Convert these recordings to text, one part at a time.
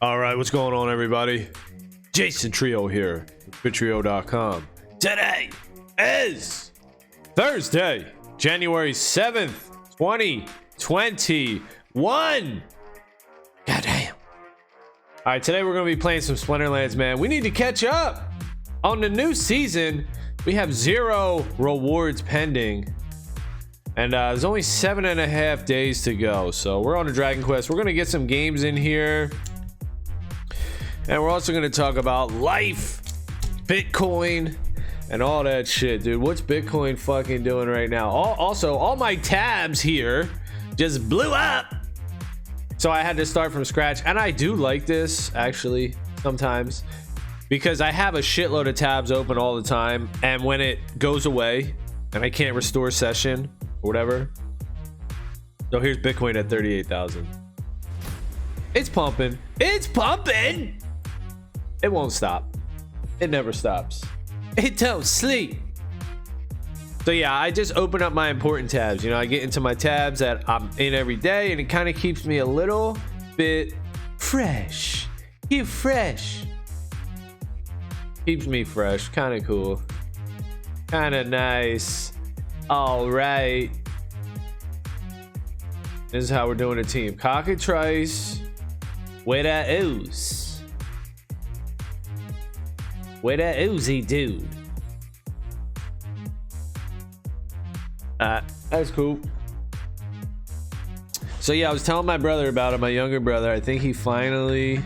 All right, what's going on, everybody? Jason Trio here, Trio.com. Today is Thursday, January 7th, 2021. Goddamn. All right, today we're going to be playing some Splinterlands, man. We need to catch up on the new season. We have 0 rewards pending. And there's only 7.5 days to go. So we're on a Dragon Quest. We're going to get some games in here. And we're also going to talk about life, Bitcoin, and all that shit, dude. What's Bitcoin fucking doing right now? Also, all my tabs here just blew up. So I had to start from scratch. And I do like this, actually, sometimes. Because I have a shitload of tabs open all the time. And when it goes away and I can't restore session or whatever. So here's Bitcoin at 38,000. It's pumping. It's pumping. It won't stop. It never stops. It don't sleep. So yeah, I just open up my important tabs. You know, I get into my tabs that I'm in every day, and it kind of keeps me a little bit fresh. You fresh. Keeps me fresh. Kind of cool. Kind of nice. All right. This is how we're doing a team. Cockatrice. Where that ooze? Where that Uzi, dude? That's cool. So yeah, I was telling my brother about it, my younger brother. I think he finally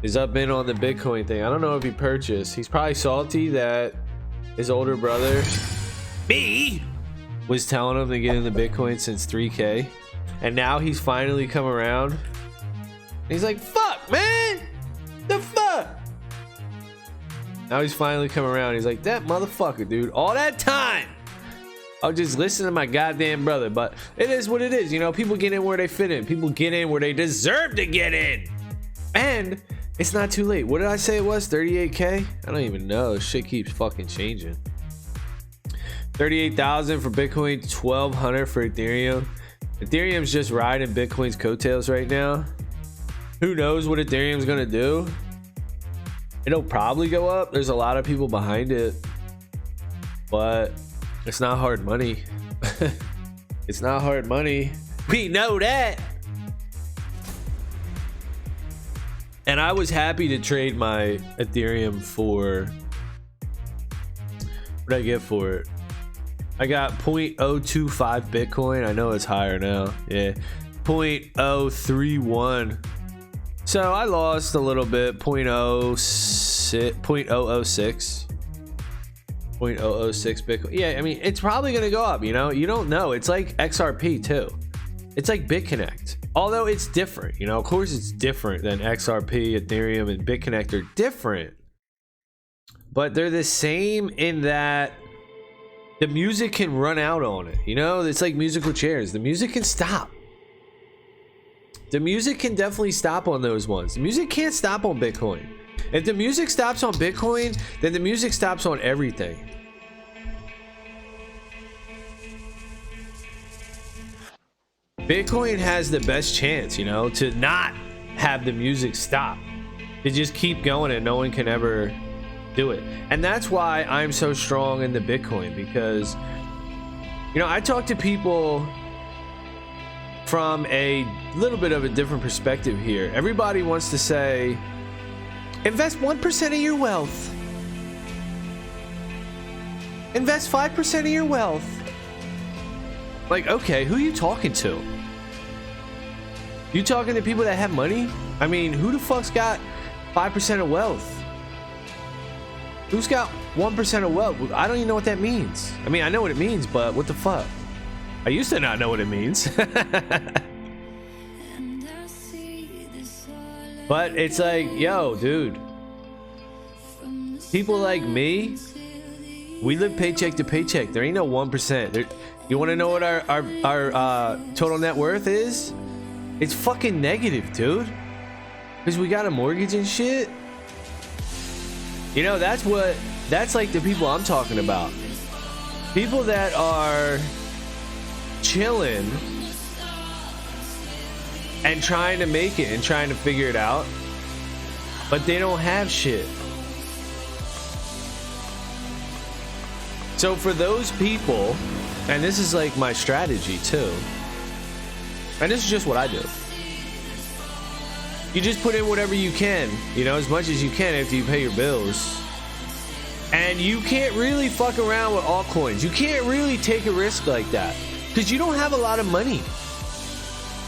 is up in on the Bitcoin thing. I don't know if he purchased. He's probably salty that his older brother, me, was telling him to get into Bitcoin since 3K. And now he's finally come around. He's like, fuck, man. The fuck? Now he's finally come around. He's like, that motherfucker, dude. All that time, I'll just listen to my goddamn brother. But it is what it is. You know, people get in where they fit in. People get in where they deserve to get in. And it's not too late. What did I say it was? 38K? I don't even know. Shit keeps fucking changing. 38,000 for Bitcoin. 1,200 for Ethereum. Ethereum's just riding Bitcoin's coattails right now. Who knows what Ethereum's gonna do? It'll probably go up. There's a lot of people behind it, but it's not hard money. It's not hard money. We know that. And I was happy to trade my Ethereum for, what did I get for it? I got 0.025 Bitcoin. I know it's higher now. Yeah, 0.031. So I lost a little bit. 0.006 Bitcoin. Yeah, I mean, it's probably gonna go up. You know, you don't know. It's like XRP too. It's like BitConnect. Although it's different. You know, of course it's different than XRP, Ethereum, and BitConnect are different. But they're the same in that the music can run out on it. You know, it's like musical chairs. The music can stop. The music can definitely stop on those ones. The music can't stop on Bitcoin. If the music stops on Bitcoin, then the music stops on everything. Bitcoin has the best chance, you know, to not have the music stop. To just keep going and no one can ever do it. And that's why I'm so strong in the Bitcoin, because, you know, I talk to people from a little bit of a different perspective here. Everybody wants to say, invest 1% of your wealth. Invest 5% of your wealth. Like, okay, who are you talking to? You talking to people that have money? I mean, who the fuck's got 5% of wealth? Who's got 1% of wealth? I don't even know what that means. I mean, I know what it means, but what the fuck? I used to not know what it means. But it's like, yo, dude. People like me, we live paycheck to paycheck. There ain't no 1%. You want to know what our total net worth is? It's fucking negative, dude. Because we got a mortgage and shit. You know, that's like the people I'm talking about. People that are chilling and trying to make it and trying to figure it out, but they don't have shit. So for those people, and this is like my strategy too, and this is just what I do. You just put in whatever you can, you know, as much as you can after you pay your bills. And you can't really fuck around with altcoins. You can't really take a risk like that because you don't have a lot of money.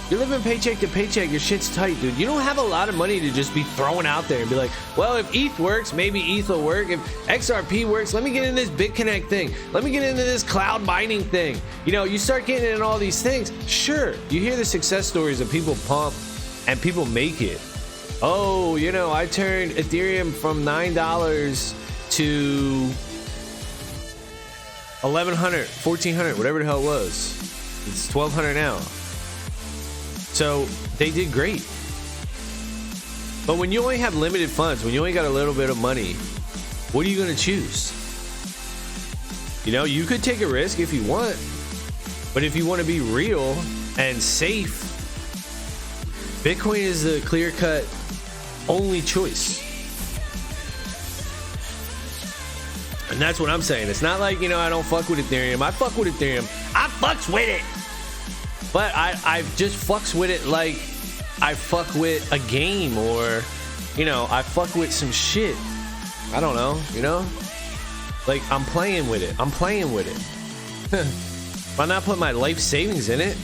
You're living paycheck to paycheck. Your shit's tight, dude. You don't have a lot of money to just be throwing out there and be like, well, if ETH works, maybe ETH will work. If XRP works, let me get into this BitConnect thing. Let me get into this cloud mining thing. You know, you start getting in all these things. Sure, you hear the success stories of people pump and people make it. Oh, you know, I turned Ethereum from $9 to 1,100, 1,400, whatever the hell it was. It's 1,200 now. So they did great. But when you only have limited funds, when you only got a little bit of money, what are you going to choose? You know, you could take a risk if you want, but if you want to be real and safe, Bitcoin is the clear-cut only choice. And that's what I'm saying. It's not like, you know, I don't fuck with Ethereum. I fuck with Ethereum. I fucks with it. But I just fucks with it like I fuck with a game, or, you know, I fuck with some shit. I don't know, you know? Like, I'm playing with it. I'm playing with it. Why not put my life savings in it?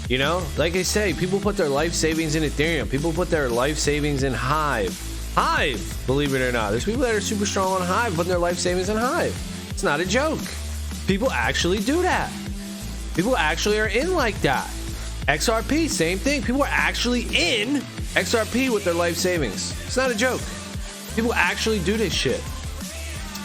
You know, like I say, people put their life savings in Ethereum. People put their life savings in Hive. Hive, believe it or not. There's people that are super strong on Hive putting their life savings in Hive. It's not a joke. People actually do that. People actually are in like that. XRP, same thing. People are actually in XRP with their life savings. It's not a joke. People actually do this shit.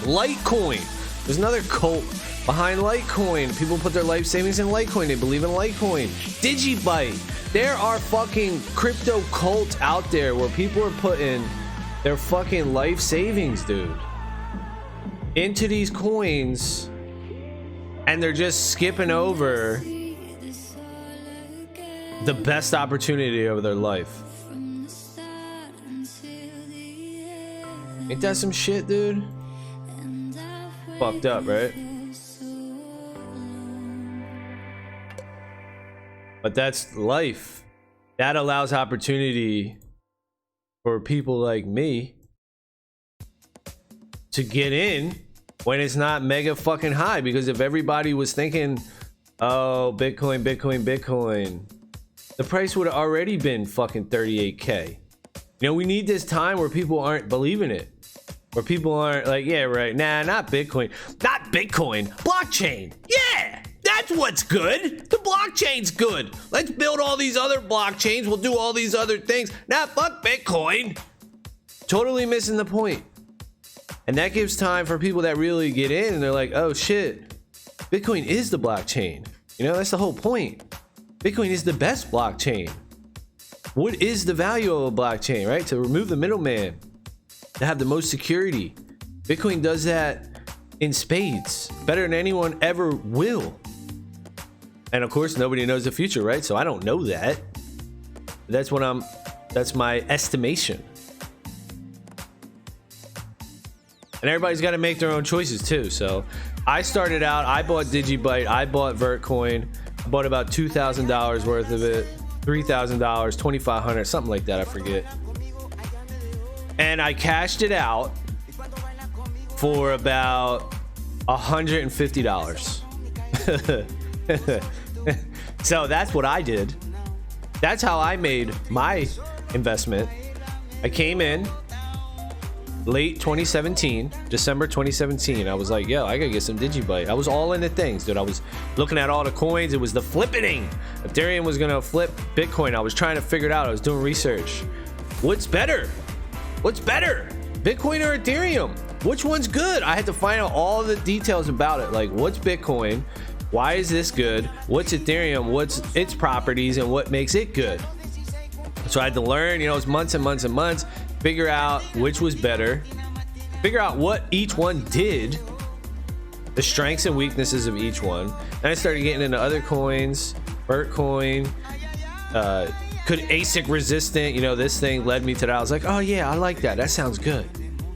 Litecoin. There's another cult behind Litecoin. People put their life savings in Litecoin. They believe in Litecoin. Digibyte. There are fucking crypto cults out there where people are putting their fucking life savings, dude, into these coins, and they're just skipping over the best opportunity of their life. Ain't that some shit, dude? Fucked up, right? But that's life. That allows opportunity for people like me to get in when it's not mega fucking high. Because if everybody was thinking, oh, Bitcoin, the price would have already been fucking 38K. You know, we need this time where people aren't believing it. Where people aren't like, yeah, right, nah, not Bitcoin. Not Bitcoin, blockchain. Yeah, that's what's good. The blockchain's good. Let's build all these other blockchains. We'll do all these other things. Nah, fuck Bitcoin. Totally missing the point. And that gives time for people that really get in and they're like, oh shit, Bitcoin is the blockchain. You know, that's the whole point. Bitcoin is the best blockchain. What is the value of a blockchain, right? To remove the middleman, to have the most security. Bitcoin does that in spades, better than anyone ever will. And of course, nobody knows the future, right? So I don't know that. That's my estimation. And everybody's got to make their own choices too. So I started out, I bought Digibyte, I bought Vertcoin, I bought about $2,000 worth of it, $3,000, $2,500, something like that, I forget. And I cashed it out for about $150. So that's what I did. That's how I made my investment. I came in late 2017, December 2017. I was like, yo, I gotta get some Digibyte. I was all into things, dude. I was looking at all the coins. It was the flippening. Ethereum was gonna flip Bitcoin. I was trying to figure it out. I was doing research. What's better? What's better? Bitcoin or Ethereum? Which one's good? I had to find out all the details about it. Like, what's Bitcoin? Why is this good? What's Ethereum? What's its properties and what makes it good? So I had to learn, you know, it's months and months and months, figure out which was better, figure out what each one did, the strengths and weaknesses of each one. Then I started getting into other coins, Vertcoin, could ASIC resistant, you know, this thing led me to that. I was like, oh yeah, I like that, that sounds good.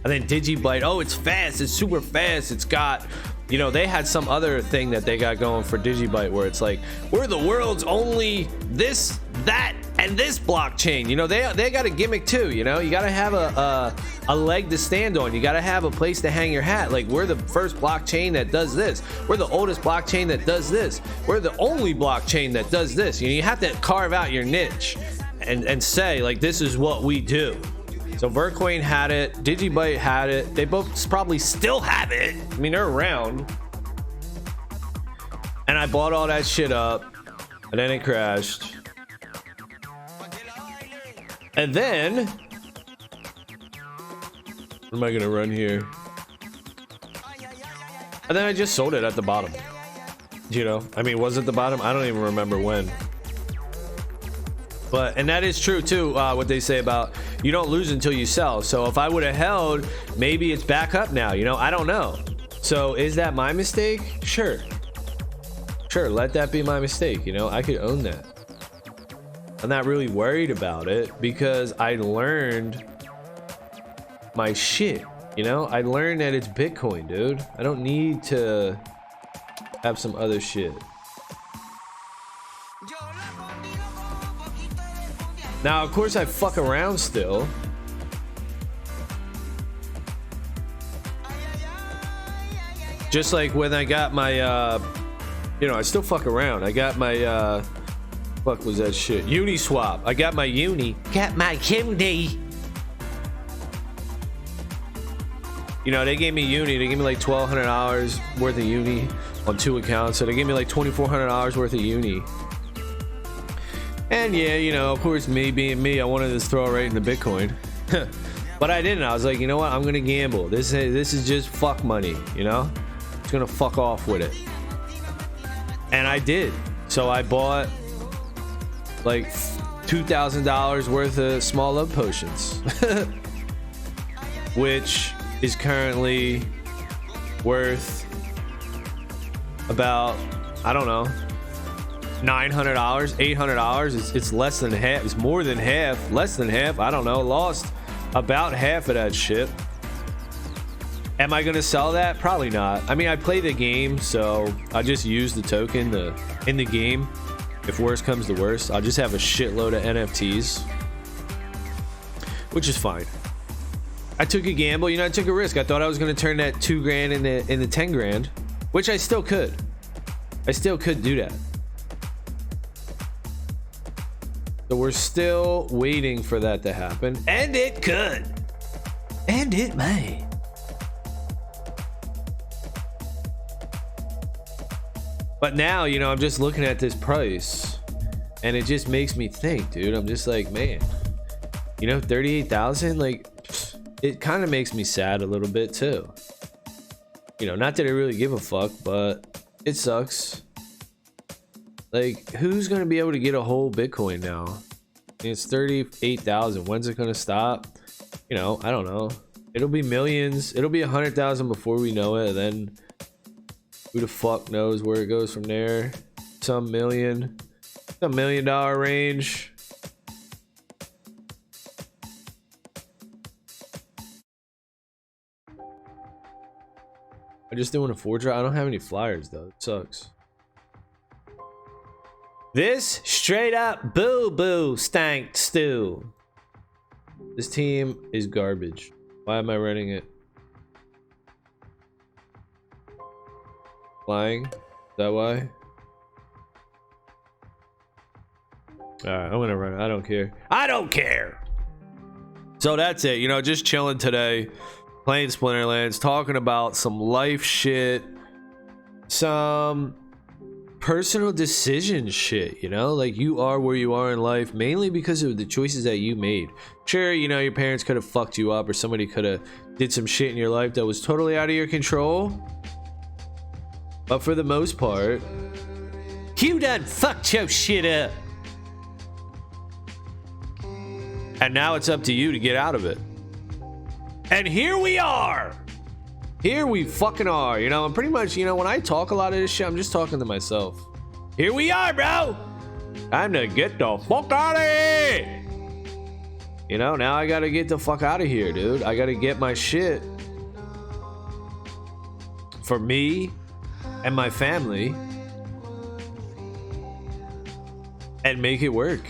And then Digibyte, oh, it's fast, it's super fast, it's got, you know, they had some other thing that they got going for Digibyte where it's like, we're the world's only this, that, and this blockchain. You know, they got a gimmick too. You know, you got to have a leg to stand on. You got to have a place to hang your hat. Like, we're the first blockchain that does this. We're the oldest blockchain that does this. We're the only blockchain that does this. You know, you have to carve out your niche and say, like, this is what we do. So Vercoin had it, Digibyte had it. They both probably still have it. I mean, they're around. And I bought all that shit up, and then it crashed. And then, what am I gonna run here? And then I just sold it at the bottom. You know, I mean, was it the bottom? I don't even remember when. But, and that is true too, what they say about you don't lose until you sell. So if I would have held, maybe it's back up now, you know, I don't know. So is that my mistake? Sure, let that be my mistake. You know, I could own that. I'm not really worried about it because I learned my shit. You know, I learned that it's Bitcoin, dude. I don't need to have some other shit. Now, of course, I fuck around still. Just like when I got my, you know, I still fuck around. I got my, fuck was that shit? Uniswap. I got my uni. Got my uni. You know, they gave me uni. They gave me like $1,200 worth of uni on 2 accounts. So they gave me like $2,400 worth of uni. And yeah, you know, of course, me being me, I wanted to throw it right into Bitcoin. But I didn't. I was like, you know what? I'm gonna gamble. This is just fuck money, you know? It's gonna fuck off with it. And I did. So I bought like $2,000 worth of small love potions. Which is currently worth about, I don't know, $900, $800. It's less than half. It's more than half, less than half. I don't know. Lost about half of that shit. Am I gonna sell that? Probably not. I mean, I play the game, so I just use the token in the game. If worse comes to worse, I'll just have a shitload of NFTs, which is fine. I took a gamble, you know, I took a risk. I thought I was gonna turn that $2,000 into 10 grand, which I still could. I still could do that. So we're still waiting for that to happen, and it could, and it may. But now, you know, I'm just looking at this price, and it just makes me think, dude. I'm just like, man, you know, 38,000, like, it kind of makes me sad a little bit too. You know, not that I really give a fuck, but it sucks. Like, who's gonna be able to get a whole Bitcoin now? It's 38,000. When's it gonna stop? You know, I don't know. It'll be millions. It'll be 100,000 before we know it. And then who the fuck knows where it goes from there? Some $1 million range. I just doing a forger. I don't have any flyers though. It sucks. This straight up boo stank stew. This team is garbage. Why am I running it? Flying? Is that why? Alright, I'm gonna run it. I don't care. I don't care! So that's it. You know, just chilling today. Playing Splinterlands. Talking about some life shit. Some personal decision shit, you know, like you are where you are in life mainly because of the choices that you made. Sure, you know, your parents could have fucked you up, or somebody could have did some shit in your life that was totally out of your control, but for the most part, you done fucked your shit up, and now it's up to you to get out of it. And here we are. Here we fucking are, you know. And pretty much, you know, when I talk a lot of this shit, I'm just talking to myself. Here we are, bro. Time to get the fuck out of here. You know, now I gotta get the fuck out of here, dude. I gotta get my shit for me and my family and make it work.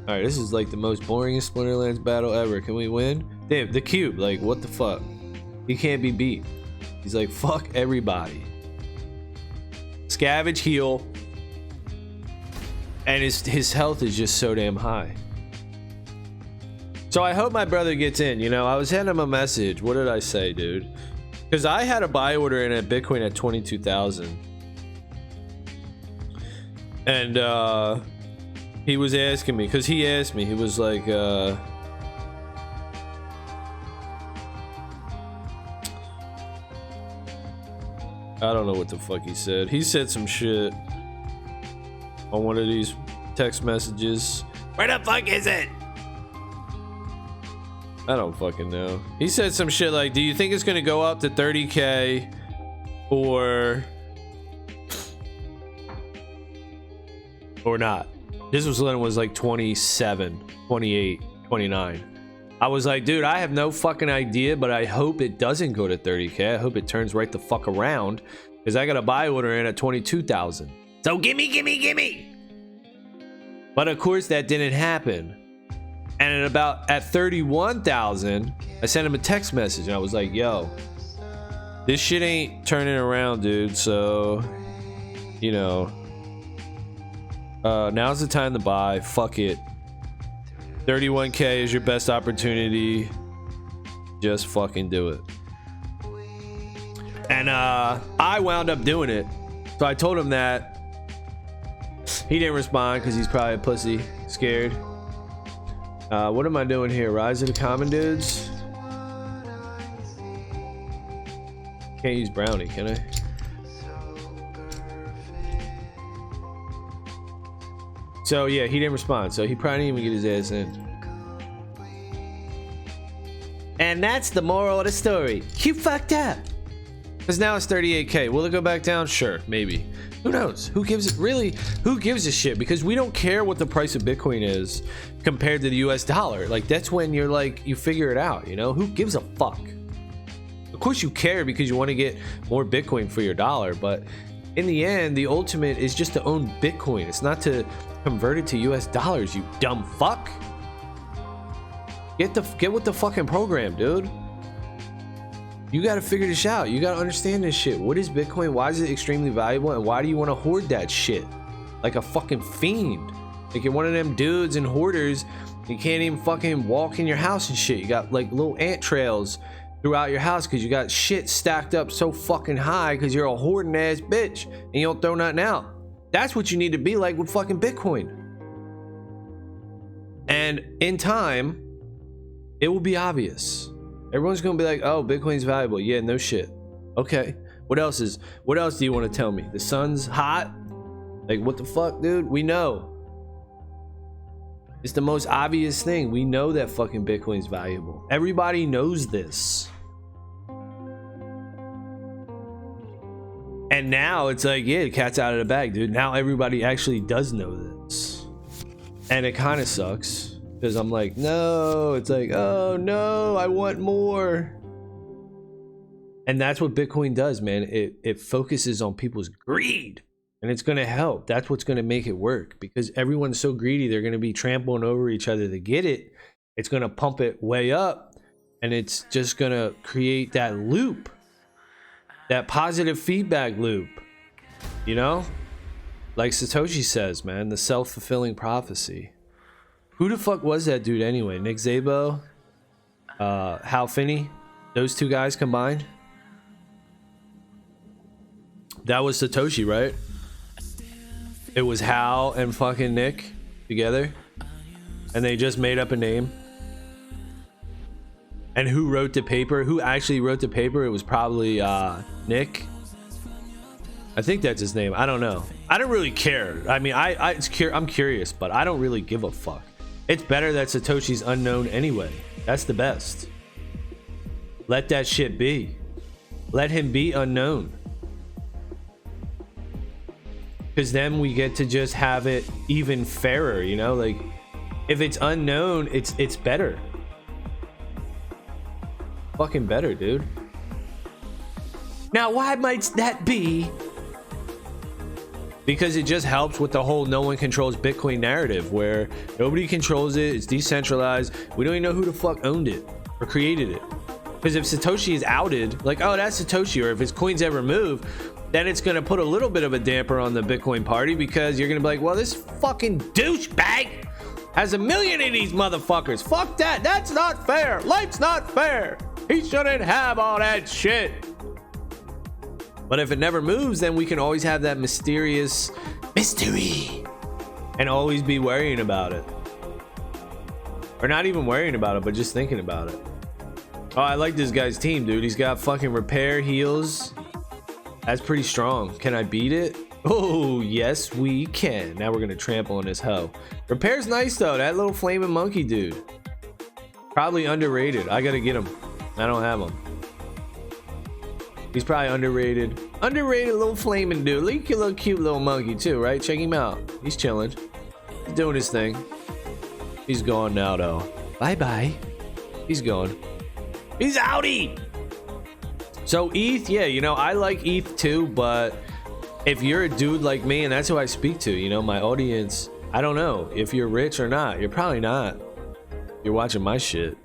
All right, this is like the most boringest Splinterlands battle ever. Can we win? Damn, the cube, like what the fuck? He can't be beat. He's like, fuck everybody. Scavenge, heal, and his health is just so damn high. So I hope my brother gets in. You know, I was sending him a message. What did I say, dude? Because I had a buy order in at Bitcoin at 22,000, and he was asking me, because he asked me, he was like, I don't know what the fuck he said. He said some shit on one of these text messages. Where the fuck is it? I don't fucking know. He said some shit like, do you think it's gonna go up to 30K or not? This was when it was like 27, 28, 29. I was like, dude, I have no fucking idea, but I hope it doesn't go to 30K. I hope it turns right the fuck around, because I got a buy order in at 22,000. So gimme. But of course that didn't happen. And at 31,000, I sent him a text message and I was like, yo, this shit ain't turning around, dude. So, you know, now's the time to buy. Fuck it. 31K is your best opportunity. Just fucking do it. And I wound up doing it. So I told him that. He didn't respond because he's probably a pussy, scared. What am I doing here? Rise of the Common Dudes? Can't use brownie, can I? So yeah, he didn't respond, so he probably didn't even get his ass in. And that's the moral of the story. You fucked up. Because now it's 38K. Will it go back down? Sure, maybe. Who knows? Who gives a shit? Because we don't care what the price of Bitcoin is compared to the US dollar. Like, that's when you're like, you figure it out, you know? Who gives a fuck? Of course you care because you want to get more Bitcoin for your dollar, but in the end, the ultimate is just to own Bitcoin. It's not to convert it to US dollars, you dumb fuck. Get with the fucking program, dude. You got to figure this out. You got to understand this shit. What is Bitcoin? Why is it extremely valuable? And why do you want to hoard that shit like a fucking fiend? Like you're one of them dudes and hoarders. You can't even fucking walk in your house and shit. You got like little ant trails throughout your house because you got shit stacked up so fucking high because you're a hoarding ass bitch and you don't throw nothing out. That's what you need to be like with fucking Bitcoin. And in time, it will be obvious. Everyone's gonna be like, oh, Bitcoin's valuable. Yeah, no shit. Okay. What else do you want to tell me? The sun's hot? Like, what the fuck, dude? We know. It's the most obvious thing. We know that fucking Bitcoin's valuable. Everybody knows this. And now it's like, yeah, the cat's out of the bag, dude. Now everybody actually does know this. And it kind of sucks. Because I'm like, no, it's like, oh no, I want more. And that's what Bitcoin does, man. It focuses on people's greed, and it's going to help. That's what's going to make it work, because everyone's so greedy. They're going to be trampling over each other to get it. It's going to pump it way up, and it's just going to create that loop, that positive feedback loop, you know, like Satoshi says, man, the self-fulfilling prophecy. Who the fuck was that dude anyway? Nick Szabo, Hal Finney, those two guys combined? That was Satoshi, right? It was Hal and fucking Nick together, and they just made up a name. And who wrote the paper? Who actually wrote the paper? It was probably Nick. I think that's his name. I don't know. I don't really care. I mean, I'm curious, but I don't really give a fuck. It's better that Satoshi's unknown anyway. That's the best. Let that shit be. Let him be unknown. because then we get to just have it even fairer, you know? Like, if it's unknown, it's better. Fucking better, dude. Now, why might that be? Because it just helps with the whole no one controls Bitcoin narrative, where nobody controls it, it's decentralized, we don't even know who the fuck owned it or created it. Because if Satoshi is outed, like, oh, that's Satoshi, or if his coins ever move, then it's going to put a little bit of a damper on the Bitcoin party, because you're going to be like, well, this fucking douchebag has 1 million of these motherfuckers. Fuck that. That's not fair. Life's not fair. He shouldn't have all that shit. But if it never moves, then we can always have that mysterious mystery and always be worrying about it. Or not even worrying about it, but just thinking about it. Oh, I like this guy's team, dude. He's got fucking repair, heals. That's pretty strong. Can I beat it? Oh, yes, we can. Now we're going to trample on this hoe. Repair's nice, though. That little flaming monkey dude. Probably underrated. I got to get him. I don't have him. He's probably underrated. Underrated little flaming dude. Little cute little monkey, too, right? Check him out. He's chilling. He's doing his thing. He's gone now, though. Bye-bye. He's gone. He's outie. So ETH, yeah, you know, I like ETH too, but if you're a dude like me, and that's who I speak to, you know, my audience, I don't know if you're rich or not. You're probably not. You're watching my shit.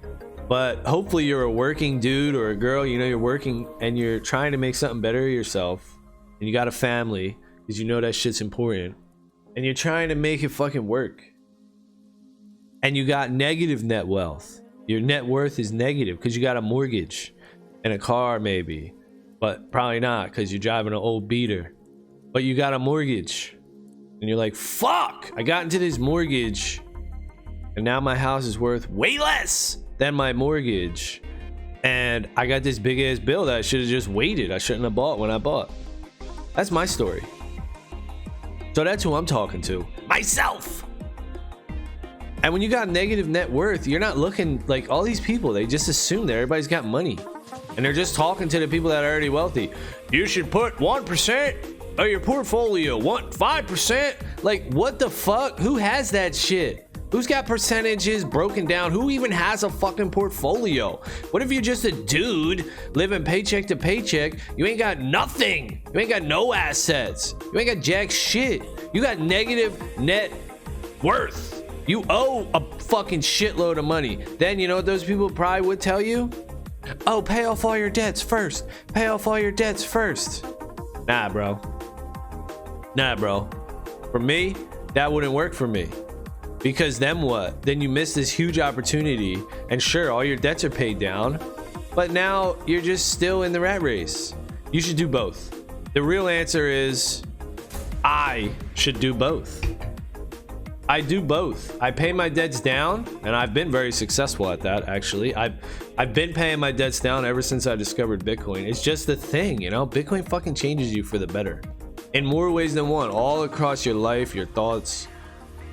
But hopefully you're a working dude or a girl, you know, you're working and you're trying to make something better of yourself, and you got a family, because you know that shit's important, and you're trying to make it fucking work, and you got negative net wealth. Your net worth is negative because you got a mortgage and a car, maybe, but probably not because you're driving an old beater. But you got a mortgage and you're like, fuck, I got into this mortgage and now my house is worth way less than my mortgage, and I got this big ass bill that I should have just waited. I shouldn't have bought when I bought. That's my story. So that's who I'm talking to, myself. And when you got negative net worth, you're not looking like all these people. They just assume that everybody's got money, and they're just talking to the people that are already wealthy. You should put 1% of your portfolio, 5%. Like, what the fuck? Who has that shit? Who's got percentages broken down? Who even has a fucking portfolio? What if you're just a dude living paycheck to paycheck? You ain't got nothing. You ain't got no assets. You ain't got jack shit. You got negative net worth. You owe a fucking shitload of money. Then you know what those people probably would tell you? Oh, pay off all your debts first. Pay off all your debts first. Nah, bro. Nah, bro. For me, that wouldn't work for me. Because then what? Then you miss this huge opportunity, and sure, all your debts are paid down, but now you're just still in the rat race. You should do both. The real answer is I should do both. I do both. I pay my debts down, and I've been very successful at that, actually. I've been paying my debts down ever since I discovered Bitcoin. It's just the thing, you know? Bitcoin fucking changes you for the better in more ways than one, all across your life, your thoughts.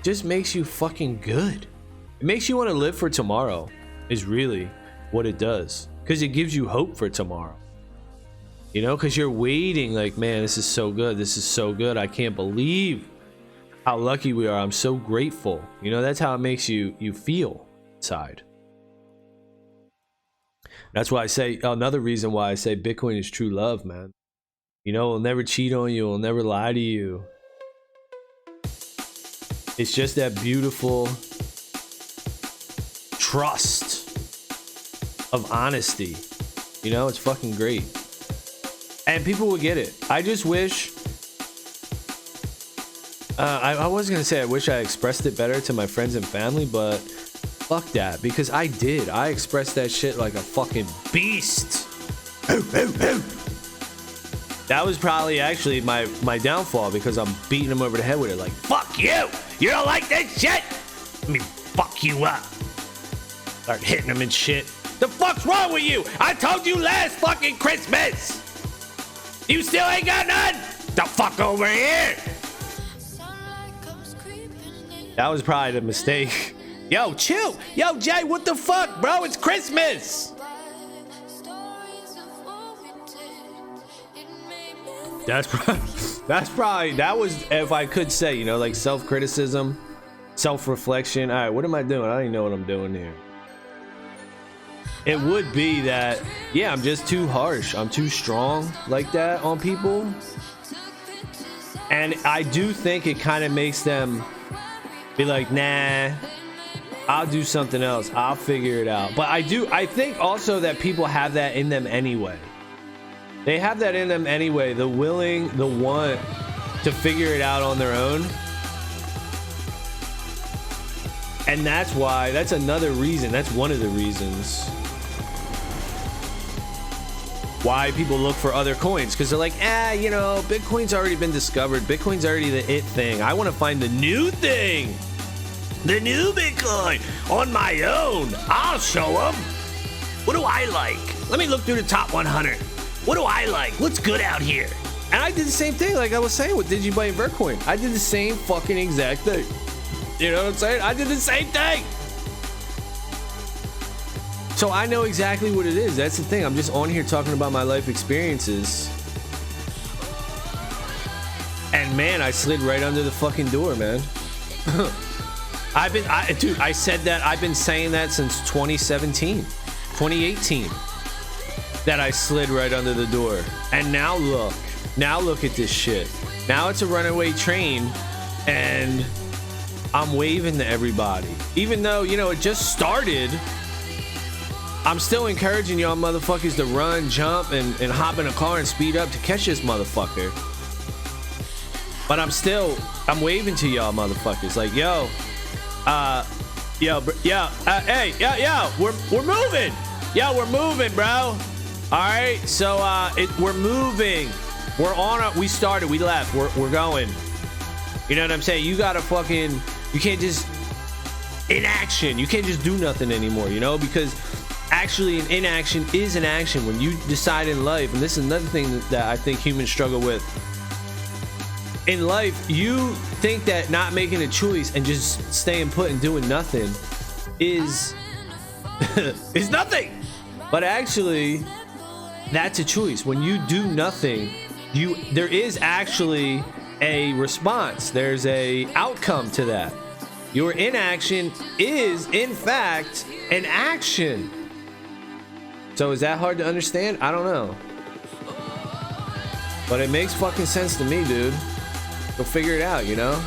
Just makes you fucking good. It makes you want to live for tomorrow, is really what it does, because it gives you hope for tomorrow, you know, because you're waiting like, man, this is so good, this is so good, I can't believe how lucky we are, I'm so grateful, you know. That's how it makes you feel inside. That's why I say, another reason why I say Bitcoin is true love, man. You know, it'll never cheat on you, it'll never lie to you. It's just that beautiful trust of honesty. You know, it's fucking great. And people will get it. I just wish... I was going to say I wish I expressed it better to my friends and family, but fuck that. Because I did. I expressed that shit like a fucking beast. That was probably actually my downfall, because I'm beating him over the head with it like, fuck you! You don't like this shit? Let me fuck you up. Start hitting him and shit. The fuck's wrong with you? I told you last fucking Christmas! You still ain't got none? The fuck over here! That was probably the mistake. Yo, chill! Yo, Jay, what the fuck, bro? It's Christmas! That's probably that was, if I could say, you know, like self-criticism, self-reflection. All right, what am I doing? I don't even know what I'm doing here. It would be that, yeah, I'm just too harsh. I'm too strong like that on people. And I do think it kind of makes them be like, nah, I'll do something else. I'll figure it out. But I think also that people have that in them anyway. They have that in them anyway. The willing, the want to figure it out on their own. And that's why, that's another reason. That's one of the reasons why people look for other coins, because they're like, you know, Bitcoin's already been discovered. Bitcoin's already the it thing. I want to find the new thing, the new Bitcoin on my own. I'll show them. What do I like? Let me look through the top 100. What do I like? What's good out here? And I did the same thing, like I was saying with Digibyte and Vertcoin. I did the same fucking exact thing. You know what I'm saying? I did the same thing. So I know exactly what it is. That's the thing. I'm just on here talking about my life experiences. And man, I slid right under the fucking door, man. Dude, I said that. I've been saying that since 2017, 2018, that I slid right under the door. And now look at this shit. Now it's a runaway train and I'm waving to everybody. Even though, you know, it just started, I'm still encouraging y'all motherfuckers to run, jump, and hop in a car and speed up to catch this motherfucker. But I'm waving to y'all motherfuckers like, we're moving. Yo, we're moving, bro. All right, so we're moving. We're on it. We started. We left. We're going. You know what I'm saying? You gotta fucking. You can't just inaction. You can't just do nothing anymore. You know, because actually, an inaction is an action. When you decide in life, and this is another thing that I think humans struggle with. In life, you think that not making a choice and just staying put and doing nothing is is nothing. But actually, that's a choice. When you do nothing, there is actually a response. There's a outcome to that. Your inaction is, in fact, an action. So is that hard to understand? I don't know. But it makes fucking sense to me, dude. Go figure it out, you know?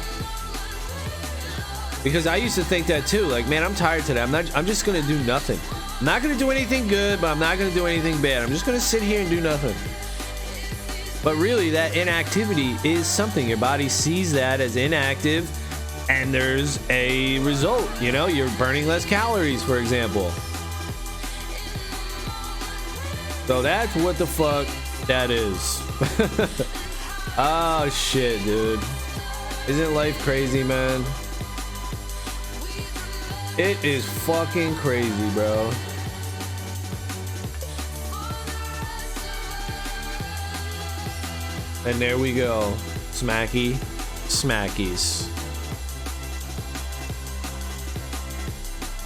Because I used to think that too. Like, man, I'm tired today. I'm just gonna do nothing. I'm not gonna do anything good, but I'm not gonna do anything bad. I'm just gonna sit here and do nothing. But really, that inactivity is something. Your body sees that as inactive, and there's a result. You know, you're burning less calories, for example. So that's what the fuck that is. Oh shit, dude. Isn't life crazy, man? It is fucking crazy, bro. And there we go. Smacky smackies.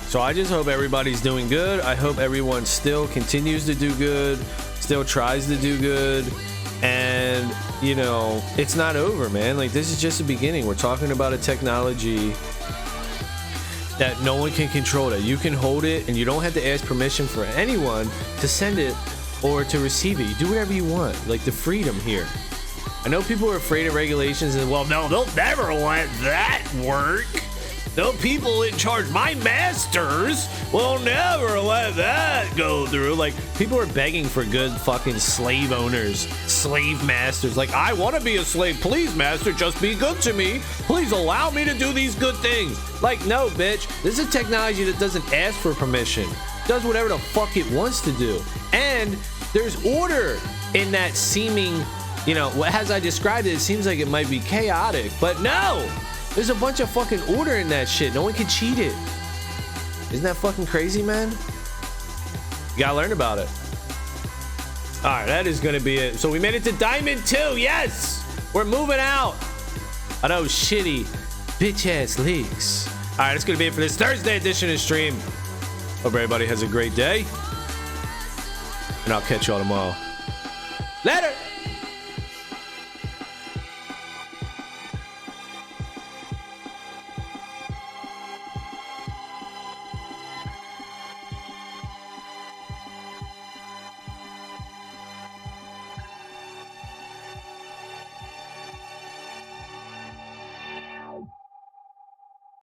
So I just hope everybody's doing good. I hope everyone still continues to do good, still tries to do good. And, you know, it's not over, man. Like, this is just the beginning. We're talking about a technology that no one can control, that you can hold it and you don't have to ask permission for anyone to send it or to receive it. You do whatever you want, like the freedom here. I know people are afraid of regulations and, well, no, they'll never let that work. The people in charge, my masters, will never let that go through. Like, people are begging for good fucking slave owners, slave masters. Like, I want to be a slave. Please, master, just be good to me. Please allow me to do these good things. Like, no, bitch. This is a technology that doesn't ask for permission. It does whatever the fuck it wants to do. And there's order in that seeming, you know, as I described it, it seems like it might be chaotic. But no! There's a bunch of fucking order in that shit. No one can cheat it. Isn't that fucking crazy, man? You gotta learn about it. All right, that is gonna be it. So we made it to Diamond 2. Yes! We're moving out. I know, shitty bitch-ass leaks. All right, that's gonna be it for this Thursday edition of stream. Hope everybody has a great day. And I'll catch y'all tomorrow. Later!